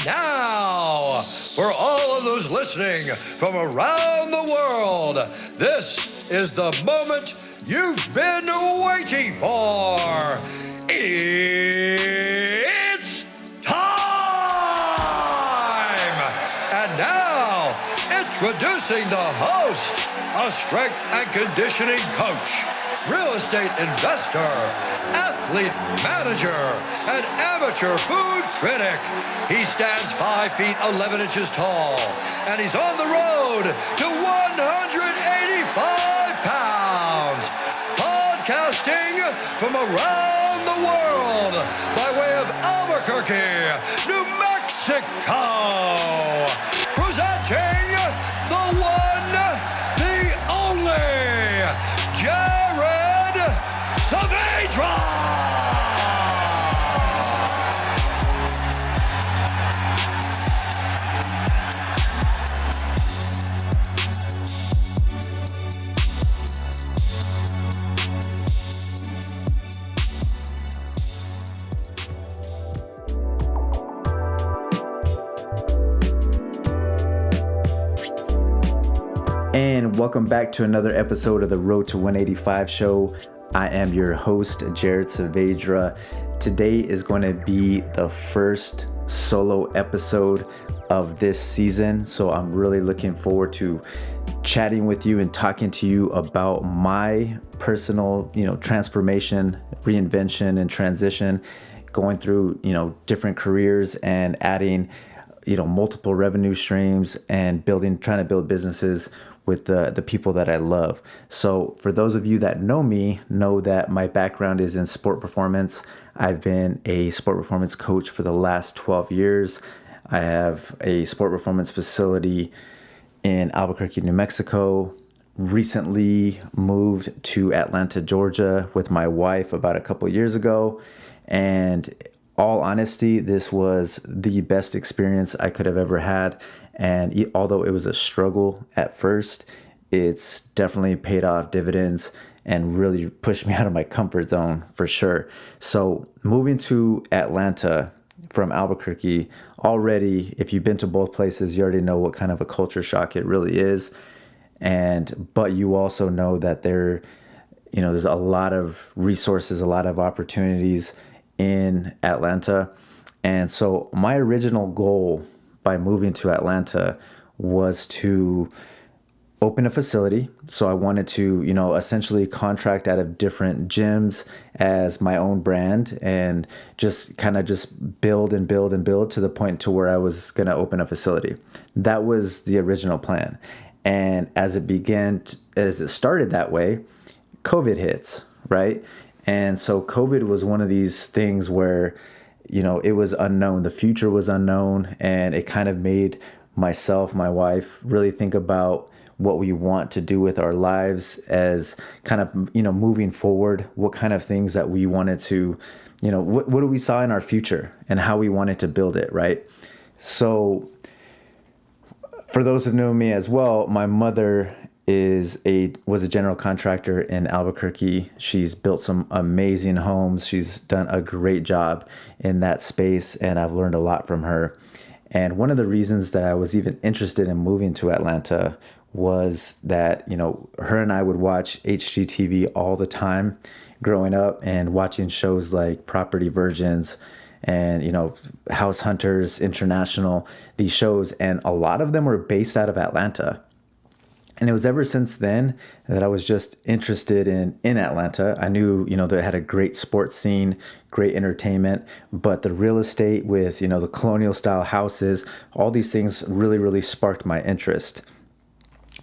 Now, for all of those listening from around the world, this is the moment you've been waiting for. It's time! And now, introducing the host, a strength and conditioning coach, real estate investor, athlete manager, and amateur food critic. He stands 5 feet 11 inches tall, and he's on the road to 185 pounds. Podcasting from around the world by way of Albuquerque, New Mexico. Presenting the one, the only, Jared Saavedra. And welcome back to another episode of the Road to 185 show. I am your host, Jared Saavedra. Today is going to be the first solo episode of this season, so I'm really looking forward to chatting with you and talking to you about my personal, transformation, reinvention, and transition, going through, different careers and adding, multiple revenue streams and trying to build businesses with the people that I love. So for those of you that know me, know that my background is in sport performance. I've been a sport performance coach for the last 12 years. I have a sport performance facility in Albuquerque, New Mexico. Recently moved to Atlanta, Georgia with my wife about a couple years ago. And all honesty, this was the best experience I could have ever had. And although it was a struggle at first, it's definitely paid off dividends and really pushed me out of my comfort zone for sure. So moving to Atlanta from Albuquerque, already, if you've been to both places, you already know what kind of a culture shock it really is. But you also know that there's a lot of resources, a lot of opportunities in Atlanta. And so my original goal by moving to Atlanta was to open a facility. So I wanted to, essentially contract out of different gyms as my own brand and just build and build and build to the point to where I was going to open a facility. That was the original plan. And as it started that way, COVID hits, right? And so COVID was one of these things where it was unknown. The future was unknown, and it kind of made myself, my wife, really think about what we want to do with our lives as kind of, moving forward, what kind of things that we wanted to, what do we saw in our future and how we wanted to build it, right? So for those who know me as well, my mother was a general contractor in Albuquerque. She's built some amazing homes. She's done a great job in that space, and I've learned a lot from her. And one of the reasons that I was even interested in moving to Atlanta was that, her and I would watch HGTV all the time growing up and watching shows like Property Virgins and, House Hunters International, these shows, and a lot of them were based out of Atlanta. And it was ever since then that I was just interested in Atlanta. I knew, they had a great sports scene, great entertainment, but the real estate with, the colonial style houses, all these things really, really sparked my interest.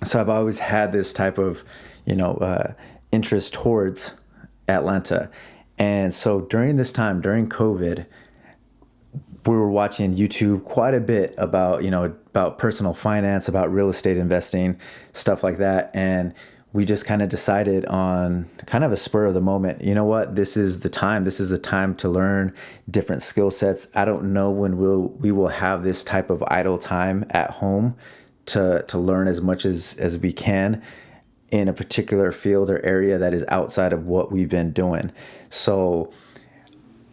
So I've always had this type of, interest towards Atlanta. And so during this time, during COVID, we were watching YouTube quite a bit about, about personal finance, about real estate investing, stuff like that. And we just kind of decided on kind of a spur of the moment, you know what, this is the time to learn different skill sets. I don't know when we will have this type of idle time at home to learn as much as we can in a particular field or area that is outside of what we've been doing. So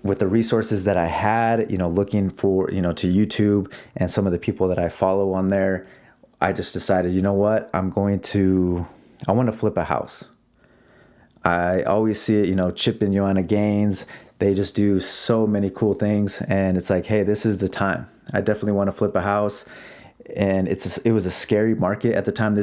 with the resources that I had, looking for, to YouTube and some of the people that I follow on there, I just decided, you know what, I want to flip a house. I always see it, Chip and Joanna Gaines, they just do so many cool things. And it's like, hey, this is the time. I definitely want to flip a house. And it was a scary market at the time.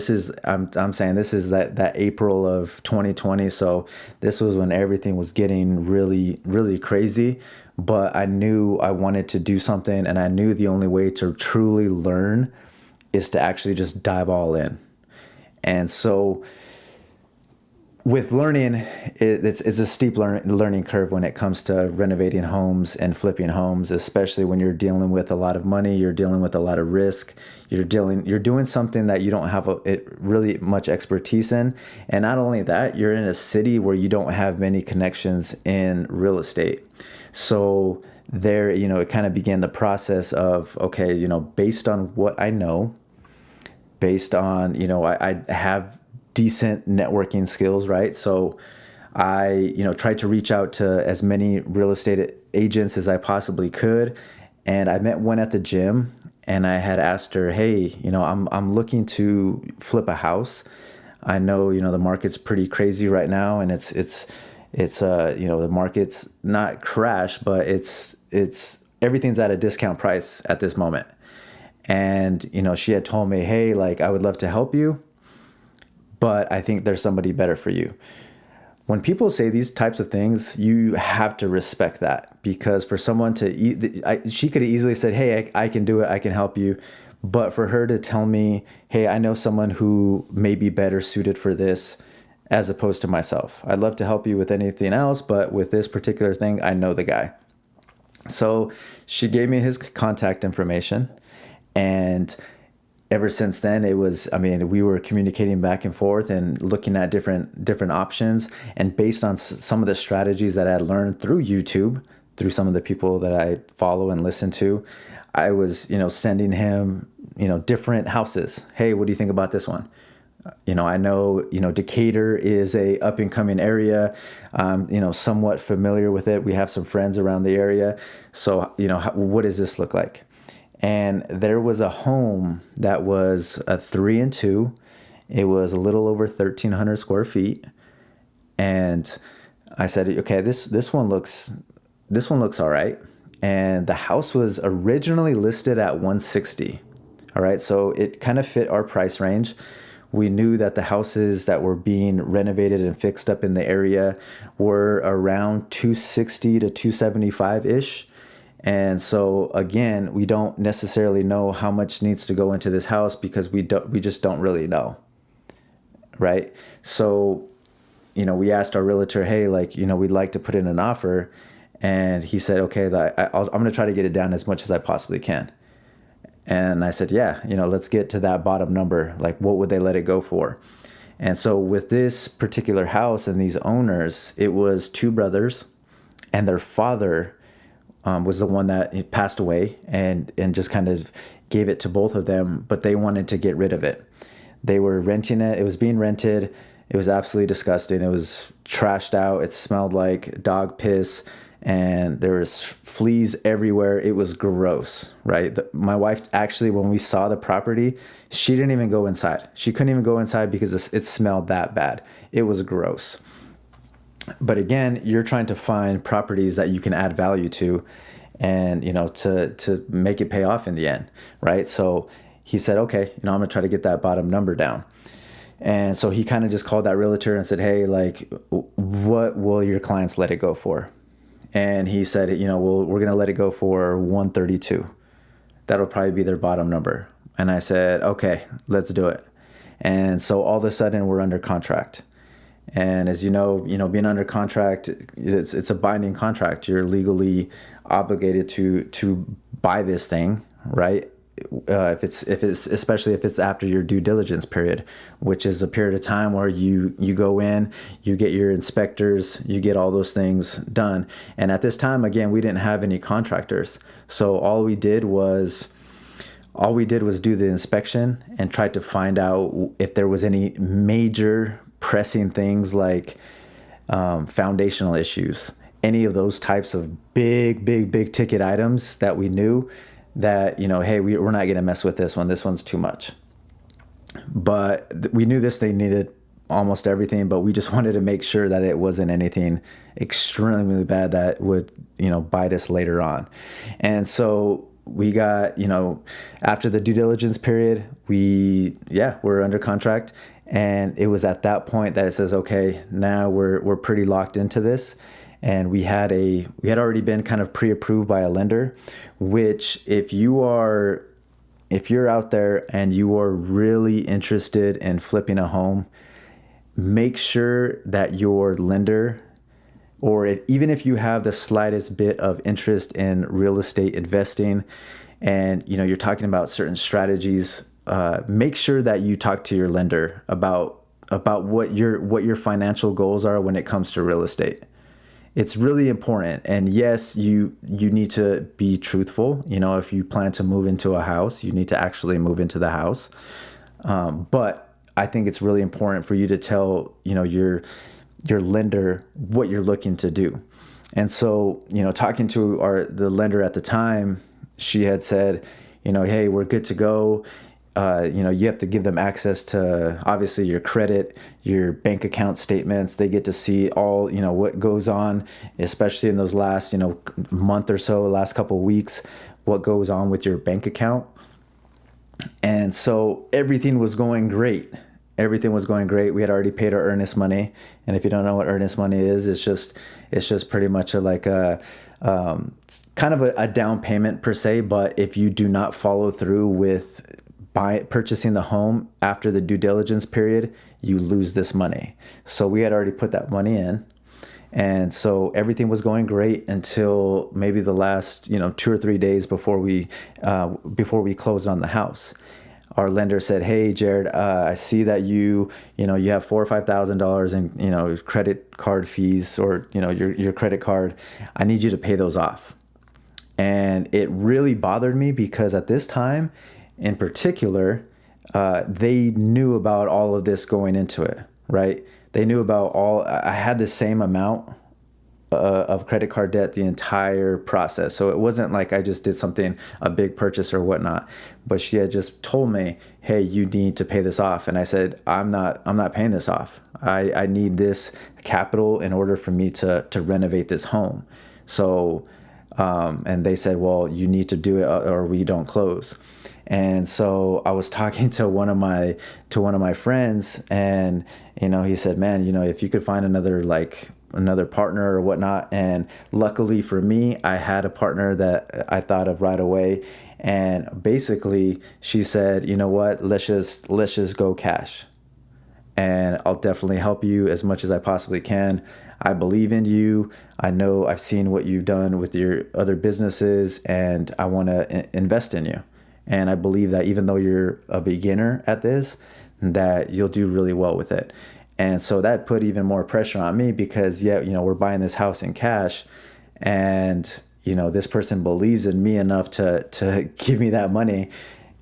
I'm saying this is that April of 2020. So this was when everything was getting really, really crazy. But I knew I wanted to do something, and I knew the only way to truly learn is to actually just dive all in. And so with learning, it's a steep learning curve when it comes to renovating homes and flipping homes, especially when you're dealing with a lot of money, you're dealing with a lot of risk, you're doing something that you don't have really much expertise in. And not only that, you're in a city where you don't have many connections in real estate. So there, it kind of began the process of, okay, based on what I know, based on, I have decent networking skills, right? So I, tried to reach out to as many real estate agents as I possibly could. And I met one at the gym, and I had asked her, hey, I'm looking to flip a house. I know, the market's pretty crazy right now, and it's the market's not crash, but it's everything's at a discount price at this moment. And, she had told me, hey, like, I would love to help you, but I think there's somebody better for you. When people say these types of things, you have to respect that, because for someone she could have easily said, hey, I can do it, I can help you. But for her to tell me, hey, I know someone who may be better suited for this as opposed to myself. I'd love to help you with anything else, but with this particular thing, I know the guy. So she gave me his contact information, and ever since then, we were communicating back and forth and looking at different options. And based on some of the strategies that I had learned through YouTube, through some of the people that I follow and listen to, I was, sending him, different houses. Hey, what do you think about this one? I know, Decatur is a up and coming area. Somewhat familiar with it. We have some friends around the area. So, what does this look like? And there was a home that was a 3-2. It was a little over 1,300 square feet. And I said, okay, this one looks all right. And the house was originally listed at 160. All right. So it kind of fit our price range. We knew that the houses that were being renovated and fixed up in the area were around 260 to 275-ish. And so again, we don't necessarily know how much needs to go into this house because we just don't really know. Right. So, we asked our realtor, hey, like, we'd like to put in an offer. And he said, okay, I'm going to try to get it down as much as I possibly can. And I said, yeah, let's get to that bottom number. Like, what would they let it go for? And so with this particular house and these owners, it was two brothers, and their father was the one that passed away and just kind of gave it to both of them, but they wanted to get rid of it. They were renting it. It was being rented. It was absolutely disgusting. It was trashed out. It smelled like dog piss, and there was fleas everywhere. It was gross, right? My wife actually, when we saw the property, she didn't even go inside. She couldn't even go inside because it smelled that bad. It was gross. But again, you're trying to find properties that you can add value to, and to make it pay off in the end, right? So he said, okay, I'm gonna try to get that bottom number down. And so he kind of just called that realtor and said, hey, like, what will your clients let it go for? And he said, we're gonna let it go for 132. That'll probably be their bottom number. And I said, okay, let's do it. And so all of a sudden we're under contract. And as being under contract, it's a binding contract. You're legally obligated to buy this thing, right? Especially if it's after your due diligence period, which is a period of time where you go in, you get your inspectors, you get all those things done. And at this time, again, we didn't have any contractors, so all we did was do the inspection and try to find out if there was any major pressing things like foundational issues. any of those types of big ticket items that we knew that, hey, we're not going to mess with this one. This one's too much. But we knew this thing needed almost everything, but we just wanted to make sure that it wasn't anything extremely bad that would, bite us later on. And so we got, after the due diligence period, we're under contract. And it was at that point that it says, okay, now we're pretty locked into this. And we had already been kind of pre-approved by a lender, which if you're out there and you are really interested in flipping a home, make sure that your lender, or even if you have the slightest bit of interest in real estate investing and you're talking about certain strategies, make sure that you talk to your lender about what your financial goals are when it comes to real estate. It's really important. And yes, you need to be truthful. If you plan to move into a house, you need to actually move into the house. But I think it's really important for you to tell, your lender what you're looking to do. And so, talking to the lender at the time, she had said, hey, we're good to go. You have to give them access to obviously your credit, your bank account statements. They get to see all, what goes on, especially in those last, month or so, last couple of weeks, what goes on with your bank account. And so everything was going great. Everything was going great. We had already paid our earnest money. And if you don't know what earnest money is, it's just pretty much kind of a down payment per se. But if you do not follow through with purchasing the home after the due diligence period, you lose this money. So we had already put that money in. And so everything was going great until maybe the last, 2 or 3 days before we closed on the house. Our lender said, hey, Jared, I see that you have $4,000 or $5,000 in, credit card fees or, your credit card. I need you to pay those off. And it really bothered me because at this time, in particular, they knew about all of this going into it, right? They knew about I had the same amount of credit card debt the entire process. So it wasn't like I just did a big purchase or whatnot, but she had just told me, hey, you need to pay this off. And I said, I'm not paying this off. I need this capital in order for me to renovate this home. So, and they said, well, you need to do it or we don't close. And so I was talking to one of my friends, and he said, man, if you could find another partner or whatnot. And luckily for me, I had a partner that I thought of right away. And basically she said, you know what, let's just go cash, and I'll definitely help you as much as I possibly can. I believe in you. I know I've seen what you've done with your other businesses, and I want to invest in you. And I believe that even though you're a beginner at this, that you'll do really well with it. And so that put even more pressure on me because, we're buying this house in cash, and, this person believes in me enough to give me that money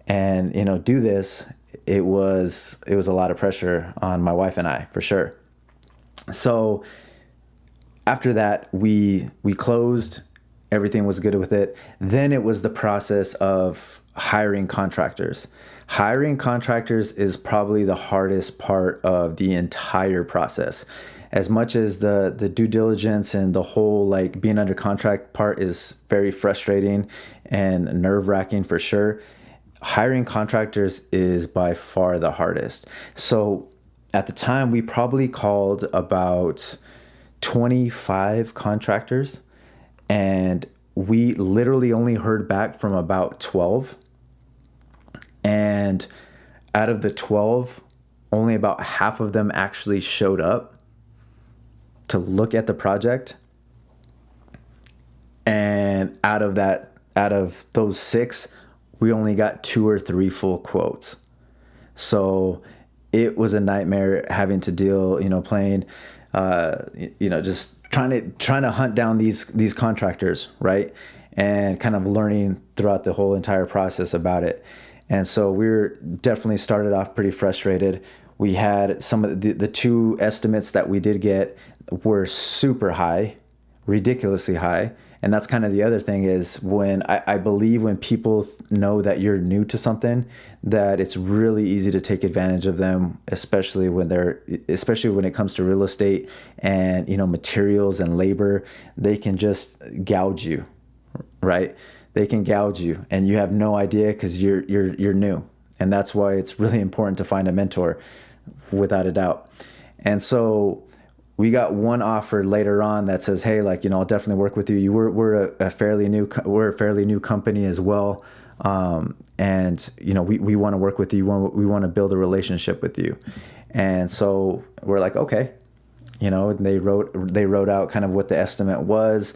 and, do this. It was a lot of pressure on my wife and I, for sure. So after that, we closed. Everything was good with it. Then it was the process of hiring contractors. Hiring contractors is probably the hardest part of the entire process. As much as the due diligence and the whole being under contract part is very frustrating and nerve-wracking for sure, hiring contractors is by far the hardest. So at the time, we probably called about 25 contractors, and we literally only heard back from about 12. And out of the 12, only about half of them actually showed up to look at the project. And out of those 6, we only got 2 or 3 full quotes. So it was a nightmare having to deal, playing, just trying to hunt down these contractors, right? And kind of learning throughout the whole entire process about it. And so we're definitely started off pretty frustrated. We had some of the 2 estimates that we did get were super high, ridiculously high. And that's kind of the other thing is when I believe when people know that you're new to something, that it's really easy to take advantage of them, especially when it comes to real estate and, materials and labor. They can just gouge you, right? They can gouge you and you have no idea because you're new. And that's why it's really important to find a mentor, without a doubt. And so we got one offer later on that says, hey, I'll definitely work with you. We're a fairly new company as well. And we want to work with you. We want to build a relationship with you. And so we're like, okay, and they wrote out kind of what the estimate was.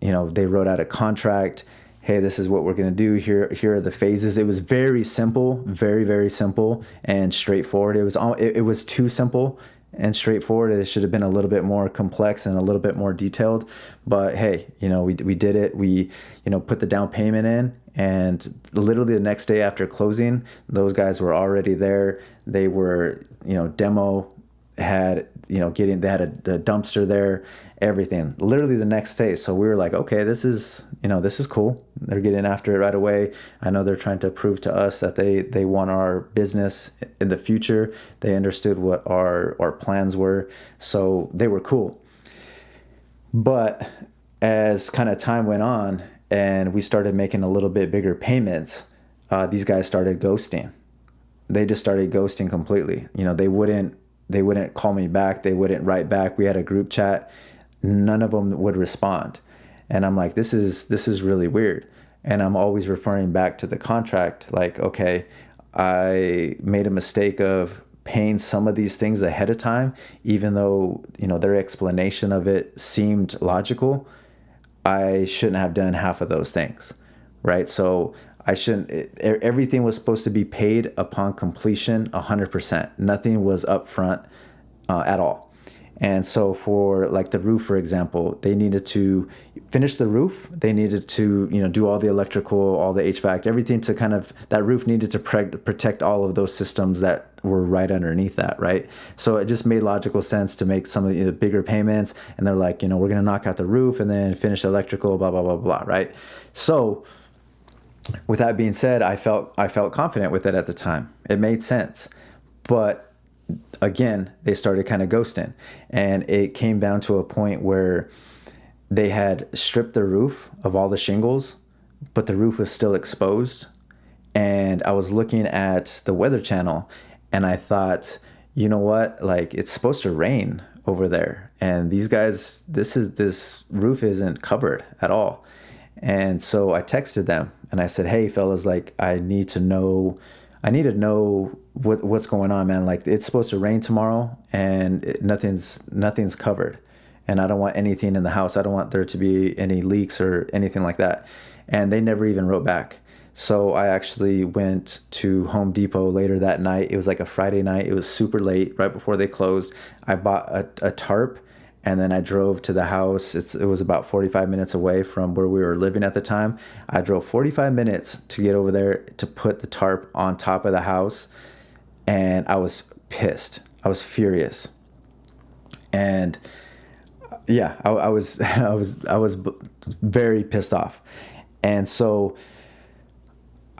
They wrote out a contract. Hey, this is what we're going to do. Here are the phases. It was very simple, very, very simple and straightforward. It was too simple and straightforward. It should have been a little bit more complex and a little bit more detailed. But hey, we did it. We, put the down payment in, and literally the next day after closing, those guys were already there. They were, demo had, they had a dumpster there, everything literally the next day. So we were like, okay, this is cool. They're getting after it right away. I know they're trying to prove to us that they want our business in the future. They understood what our plans were. So they were cool. But as kind of time went on and we started making a little bit bigger payments, these guys started ghosting. They just started ghosting completely. They wouldn't call me back. They wouldn't write back. We had a group chat. None of them would respond. And I'm like, this is really weird. And I'm always referring back to the contract. Like, okay, I made a mistake of paying some of these things ahead of time, even though, their explanation of it seemed logical. I shouldn't have done half of those things, right? So everything was supposed to be paid upon completion 100%. Nothing was upfront at all. And so for like the roof, for example, they needed to finish the roof. They needed to, do all the electrical, all the HVAC, everything to that roof needed to protect all of those systems that were right underneath that, right? So it just made logical sense to make some of the bigger payments. And they're like, we're going to knock out the roof and then finish the electrical, blah, blah, blah, blah, right? So with that being said, I felt confident with it at the time. It made sense. But again, they started kind of ghosting, and it came down to a point where they had stripped the roof of all the shingles, but the roof was still exposed. And I was looking at the Weather Channel and I thought, you know what? Like, it's supposed to rain over there. And these guys, this roof isn't covered at all. And so I texted them and I said, hey fellas, like, I need to know what's going on, man. Like, it's supposed to rain tomorrow and nothing's covered. And I don't want anything in the house. I don't want there to be any leaks or anything like that. And they never even wrote back. So I actually went to Home Depot later that night. It was like a Friday night. It was super late, right before they closed. I bought a tarp, and then I drove to the house. It was about 45 minutes away from where we were living at the time. I drove 45 minutes to get over there to put the tarp on top of the house. And I was pissed. I was furious. And yeah, I was very pissed off. And so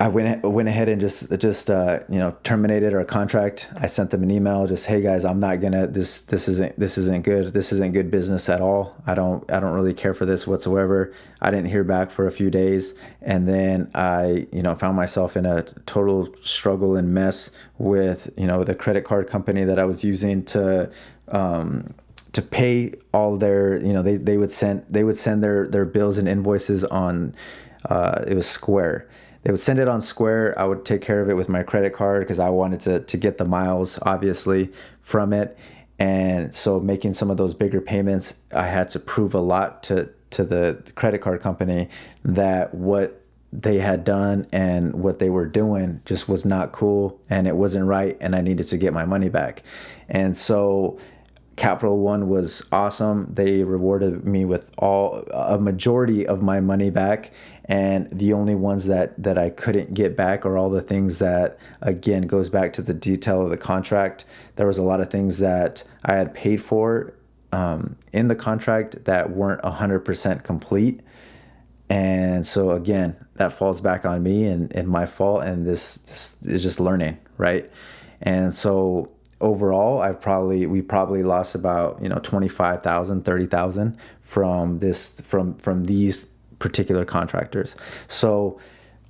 I went ahead and just terminated our contract. I sent them an email, just, hey guys, I'm not gonna, this isn't good. This isn't good business at all. I don't really care for this whatsoever. I didn't hear back for a few days, and then I found myself in a total struggle and mess with the credit card company that I was using to pay all their, they would send their bills and invoices on it was Square. They would send it on Square. I would take care of it with my credit card because I wanted to get the miles, obviously, from it. And so making some of those bigger payments, I had to prove a lot to the credit card company that what they had done and what they were doing just was not cool and it wasn't right, and I needed to get my money back. And so Capital One was awesome. They rewarded me with a majority of my money back, and the only ones that I couldn't get back are all the things that, again, goes back to the detail of the contract. There was a lot of things that I had paid for in the contract that weren't 100% complete. And so again, that falls back on me and my fault. And this is just learning, right? And so overall, we probably lost about, 25,000, 30,000 from these particular contractors. So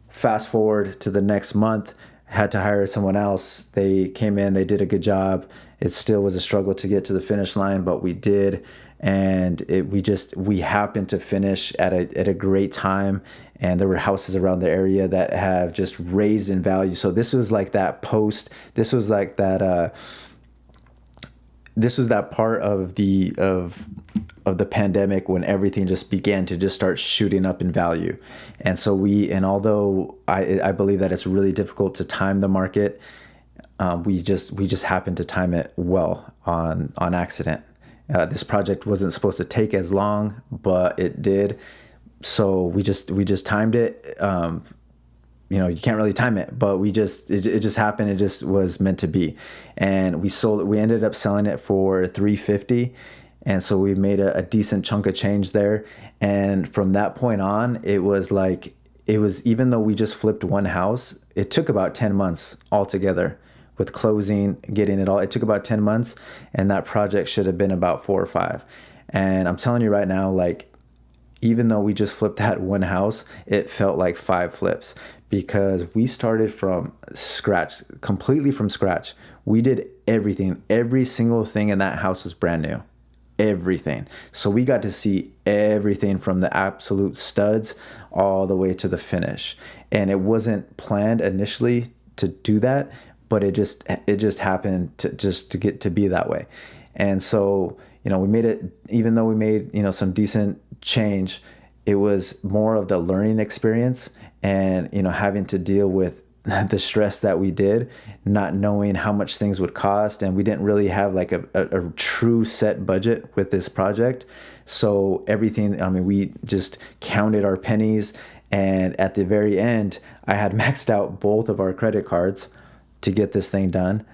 fast forward to the next month, had to hire someone else. They came in, they did a good job. It still was a struggle to get to the finish line, but we did. And we happened to finish at a great time. And there were houses around the area that have just raised in value. So this was like that this was that part of the pandemic when everything just began to just start shooting up in value. And so although I believe that it's really difficult to time the market, we just happened to time it well on accident. This project wasn't supposed to take as long, but it did. So we just timed it. You can't really time it, but it just happened. It just was meant to be. And we ended up selling it for $350. And so we made a decent chunk of change there. And from that point on, it was even though we just flipped one house, it took about 10 months altogether. With closing, getting it all, it took about 10 months, and that project should have been about 4 or 5. And I'm telling you right now, even though we just flipped that one house, it felt like 5 flips because we started from scratch, completely from scratch. We did everything. Every single thing in that house was brand new. Everything. So we got to see everything from the absolute studs all the way to the finish. And it wasn't planned initially to do that, but it just happened to get to be that way. And so, we made it, even though we made, some decent change, it was more of the learning experience and, having to deal with the stress that we did, not knowing how much things would cost. And we didn't really have a true set budget with this project. So everything, we just counted our pennies. And at the very end, I had maxed out both of our credit cards to get this thing done.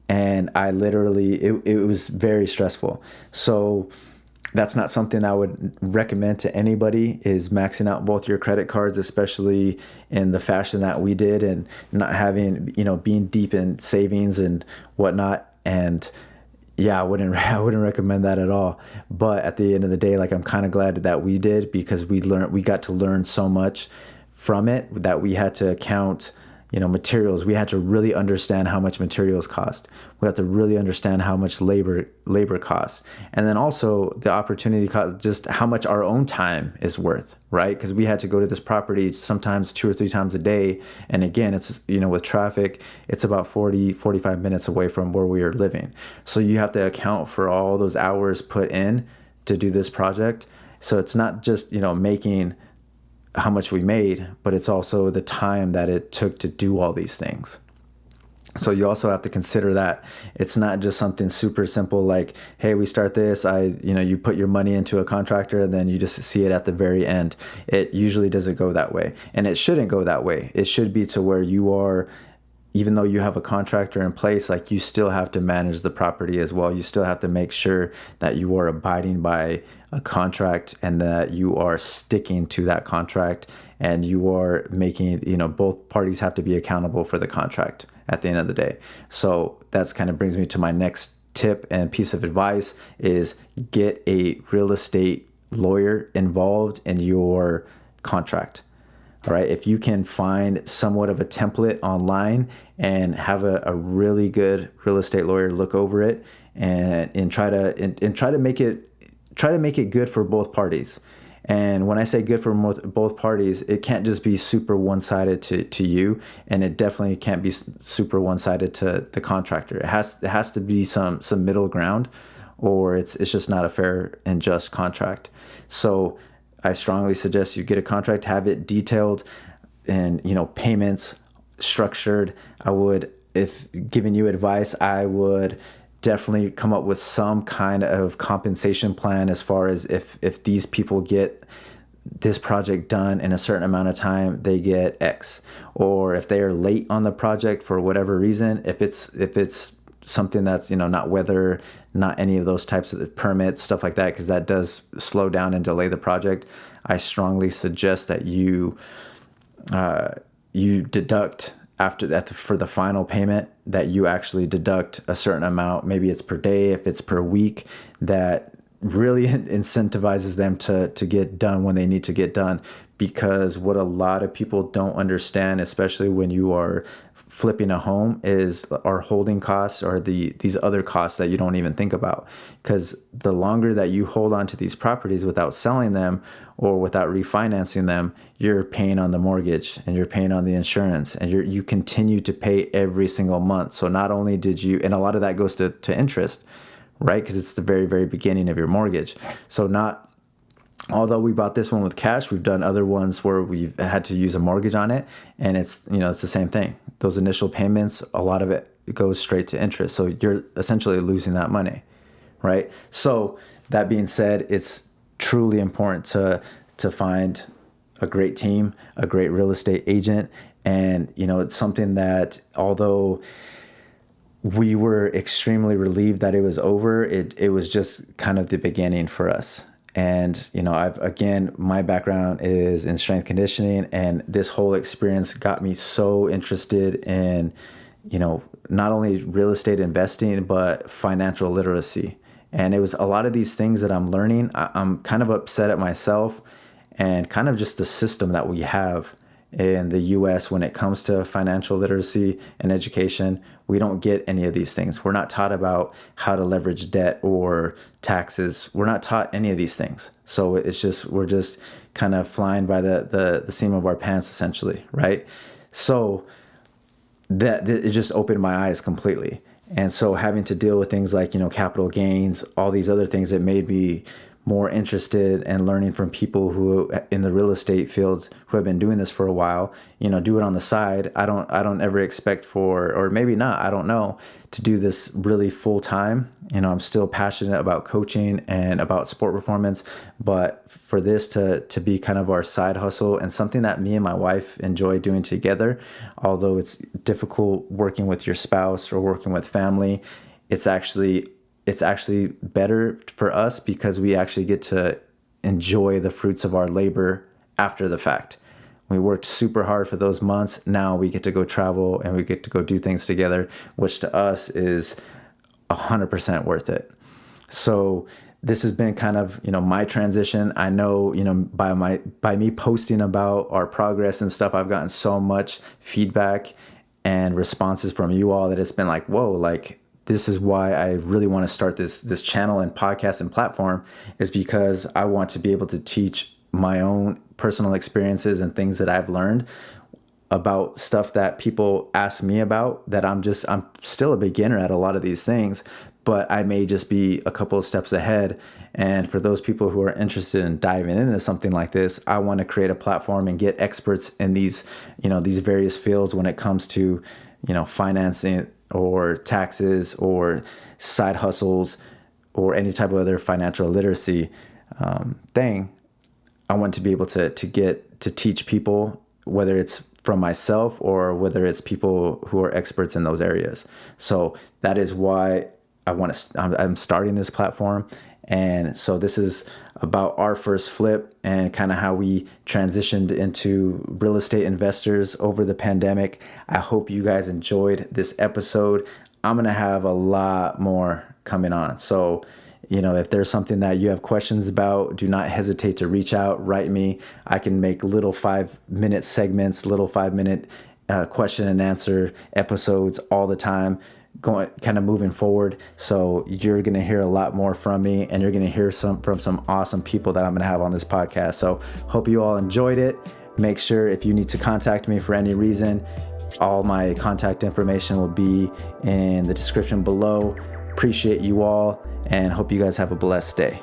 And I literally, it was very stressful. So that's not something I would recommend to anybody, is maxing out both your credit cards, especially in the fashion that we did, and not having, being deep in savings and whatnot. And yeah, I wouldn't recommend that at all. But at the end of the day, I'm kind of glad that we did, because we got to learn so much from it that we had to account materials. We had to really understand how much materials cost. We had to really understand how much labor costs. And then also the opportunity cost, just how much our own time is worth, right? Because we had to go to this property sometimes 2 or 3 times a day. And again, it's, with traffic, it's about 45 minutes away from where we are living. So you have to account for all those hours put in to do this project. So it's not just, making how much we made, but it's also the time that it took to do all these things. So you also have to consider that it's not just something super simple like, hey, we start this, you put your money into a contractor and then you just see it at the very end. It usually doesn't go that way, and it shouldn't go that way. It should be to where you are, even though you have a contractor in place, you still have to manage the property as well. You still have to make sure that you are abiding by a contract and that you are sticking to that contract, and you are making, both parties have to be accountable for the contract at the end of the day. So that's kind of brings me to my next tip and piece of advice, is get a real estate lawyer involved in your contract. All right, if you can find somewhat of a template online and have a really good real estate lawyer look over it and try to make it good for both parties. And when I say good for both parties, it can't just be super one-sided to you, and it definitely can't be super one-sided to the contractor. It has to be some middle ground, or it's just not a fair and just contract. So I strongly suggest you get a contract, have it detailed, and payments structured. If giving you advice, I would definitely come up with some kind of compensation plan, as far as if these people get this project done in a certain amount of time, they get X. Or if they are late on the project for whatever reason, if it's something that's, not weather, not any of those types of permits, stuff like that, because that does slow down and delay the project, I strongly suggest that you deduct after that for the final payment, that you actually deduct a certain amount. Maybe it's per day, if it's per week, that really incentivizes them to get done when they need to get done. Because what a lot of people don't understand, especially when you are flipping a home, is our holding costs, or these other costs that you don't even think about. Because the longer that you hold on to these properties without selling them or without refinancing them, you're paying on the mortgage and you're paying on the insurance, and you continue to pay every single month. So not only did you, and a lot of that goes to interest, right? Because it's the very, very beginning of your mortgage. So although we bought this one with cash, we've done other ones where we've had to use a mortgage on it, and it's the same thing. Those initial payments, a lot of it goes straight to interest. So you're essentially losing that money, right? So that being said, it's truly important to find a great team, a great real estate agent. And, it's something that, although we were extremely relieved that it was over, it was just kind of the beginning for us. And, my background is in strength conditioning, and this whole experience got me so interested in, not only real estate investing, but financial literacy. And it was a lot of these things that I'm learning. I'm kind of upset at myself and kind of just the system that we have in the US when it comes to financial literacy and education. We don't get any of these things. We're not taught about how to leverage debt or taxes. We're not taught any of these things. So we're just kind of flying by the seam of our pants, essentially, right? So that it just opened my eyes completely. And so having to deal with things like, capital gains, all these other things that made me more interested in learning from people who in the real estate field who have been doing this for a while, do it on the side. I don't ever expect or maybe not, I don't know, to do this really full time. I'm still passionate about coaching and about sport performance, but for this to be kind of our side hustle and something that me and my wife enjoy doing together, although it's difficult working with your spouse or working with family, it's actually better for us because we actually get to enjoy the fruits of our labor after the fact. We worked super hard for those months. Now we get to go travel and we get to go do things together, which to us is 100% worth it. So this has been kind of, my transition. I know, by me posting about our progress and stuff, I've gotten so much feedback and responses from you all that it's been like, whoa, like, this is why I really want to start this channel and podcast and platform, is because I want to be able to teach my own personal experiences and things that I've learned about stuff that people ask me about, that I'm still a beginner at a lot of these things, but I may just be a couple of steps ahead. And for those people who are interested in diving into something like this, I want to create a platform and get experts in these various fields when it comes to, financing or taxes or side hustles or any type of other financial literacy thing. I want to be able to teach people, whether it's from myself or whether it's people who are experts in those areas. So that is why I'm starting this platform. And so this is about our first flip and kind of how we transitioned into real estate investors over the pandemic. I hope you guys enjoyed this episode. I'm going to have a lot more coming on. So, if there's something that you have questions about, do not hesitate to reach out, write me. I can make little 5-minute segments, little 5-minute question and answer episodes all the time, moving forward. So you're going to hear a lot more from me, and you're going to hear from some awesome people that I'm going to have on this podcast. So hope you all enjoyed it. Make sure, if you need to contact me for any reason, all my contact information will be in the description below. Appreciate you all, and hope you guys have a blessed day.